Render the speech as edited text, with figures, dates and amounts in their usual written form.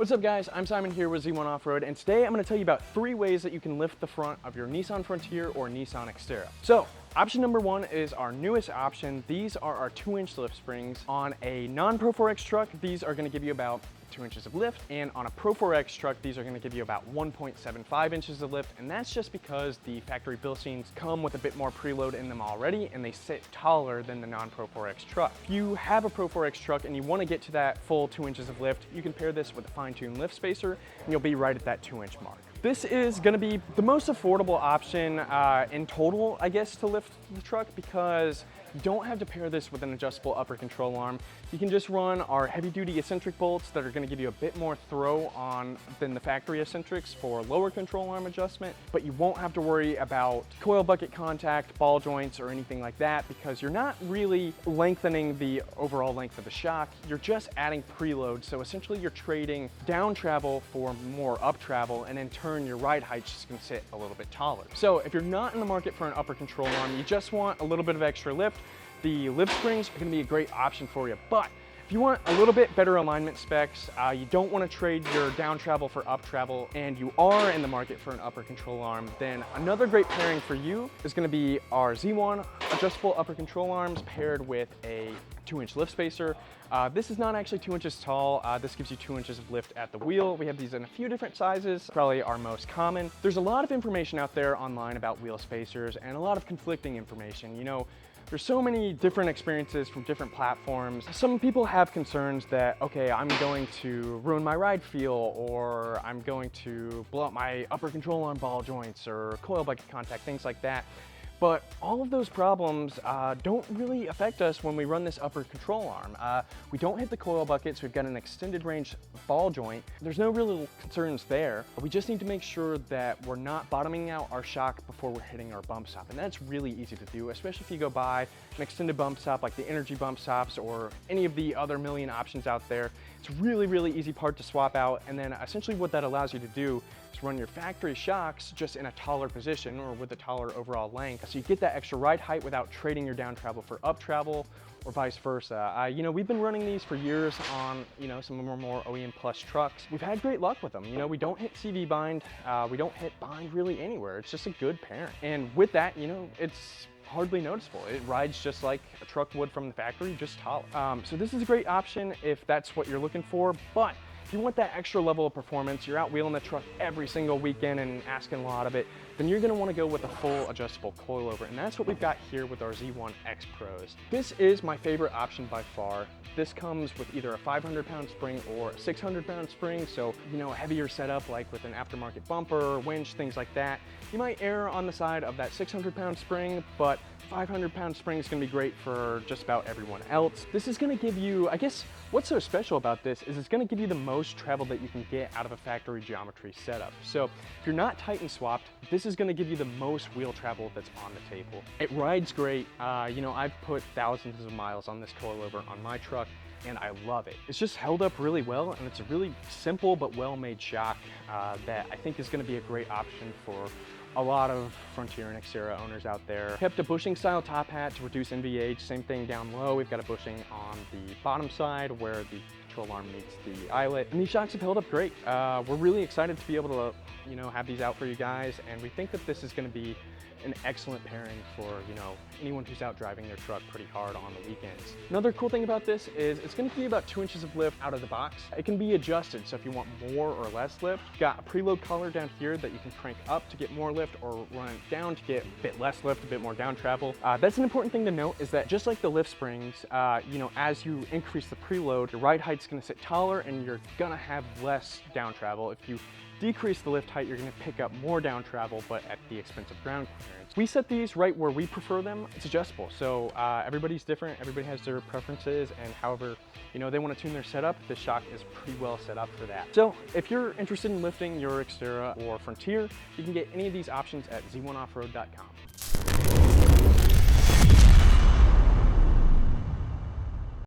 What's up guys, I'm Simon here with Z1 Offroad, and today I'm going to tell you about 3 ways that you can lift the front of your Nissan Frontier or Nissan Xterra. So, option number 1 is our newest option. These are our 2-inch lift springs. On a non-Pro 4X truck, these are going to give you about 2 inches of lift, and on a Pro 4X truck, these are going to give you about 1.75 inches of lift, and that's just because the factory bushings come with a bit more preload in them already, and they sit taller than the non-Pro 4X truck. If you have a Pro 4X truck and you want to get to that full 2 inches of lift, you can pair this with a fine-tuned lift spacer, and you'll be right at that 2-inch mark. This is going to be the most affordable option in total, I guess, to lift the truck, because you don't have to pair this with an adjustable upper control arm. You can just run our heavy-duty eccentric bolts that are going to give you a bit more throw on than the factory eccentrics for lower control arm adjustment, but you won't have to worry about coil bucket contact, ball joints, or anything like that, because you're not really lengthening the overall length of the shock. You're just adding preload, so essentially you're trading down travel for more up travel, and in turn your ride height's just going to sit a little bit taller. So if you're not in the market for an upper control arm, you just want a little bit of extra lift, the lift springs are going to be a great option for you. But if you want a little bit better alignment specs, you don't want to trade your down travel for up travel, and you are in the market for an upper control arm, then another great pairing for you is going to be our Z1 adjustable upper control arms paired with a 2-inch lift spacer. This is not actually 2 inches tall. This gives you 2 inches of lift at the wheel. We have these in a few different sizes, probably our most common. There's a lot of information out there online about wheel spacers and a lot of conflicting information. You know, there's so many different experiences from different platforms. Some people have concerns that, okay, I'm going to ruin my ride feel, or I'm going to blow up my upper control arm ball joints or coil bucket contact, things like that. But all of those problems don't really affect us when we run this upper control arm. We don't hit the coil buckets, we've got an extended range ball joint. There's no real concerns there. We just need to make sure that we're not bottoming out our shock before we're hitting our bump stop. And that's really easy to do, especially if you go buy an extended bump stop like the Energy bump stops or any of the other million options out there. It's a really, really easy part to swap out. And then essentially what that allows you to do is run your factory shocks just in a taller position or with a taller overall length. So you get that extra ride height without trading your down travel for up travel, or vice versa. You know, we've been running these for years on, you know, some of our more OEM plus trucks. We've had great luck with them. You know, we don't hit CV bind, we don't hit bind really anywhere. It's just a good pairing. And with that, you know, it's hardly noticeable. It rides just like a truck would from the factory, just taller. So this is a great option if that's what you're looking for, but if you want that extra level of performance, you're out wheeling the truck every single weekend and asking a lot of it, then you're going to want to go with a full adjustable coilover, and that's what we've got here with our Z1 X Pros. This is my favorite option by far. This comes with either a 500-pound spring or a 600-pound spring, so, you know, a heavier setup like with an aftermarket bumper, winch, things like that. You might err on the side of that 600-pound spring, but 500-pound spring is going to be great for just about everyone else. This is going to give you, I guess, what's so special about this is it's going to give you the most travel that you can get out of a factory geometry setup. So if you're not Titan swapped, this is going to give you the most wheel travel that's on the table. It rides great. You know, I've put thousands of miles on this coilover on my truck, and I love it. It's just held up really well, and it's a really simple but well-made shock that I think is going to be a great option for a lot of Frontier and Xterra owners out there. Kept a bushing style top hat to reduce NVH, same thing down low. We've got a bushing on the bottom side where the control arm meets the eyelet, and these shocks have held up great. We're really excited to be able to, you know, have these out for you guys, and we think that this is going to be an excellent pairing for, you know, anyone who's out driving their truck pretty hard on the weekends. Another cool thing about this is it's going to give you about 2 inches of lift out of the box. It can be adjusted, so if you want more or less lift, you've got a preload collar down here that you can crank up to get more lift or run it down to get a bit less lift, a bit more down travel. That's an important thing to note, is that just like the lift springs, you know, as you increase the preload, your ride height's going to sit taller and you're going to have less down travel. If you decrease the lift height, you're going to pick up more down travel, but at the expense of ground clearance. We set these right where we prefer them. It's adjustable, so everybody's different. Everybody has their preferences, and however, you know, they want to tune their setup, this shock is pretty well set up for that. So if you're interested in lifting your Xterra or Frontier, you can get any of these options at z1offroad.com.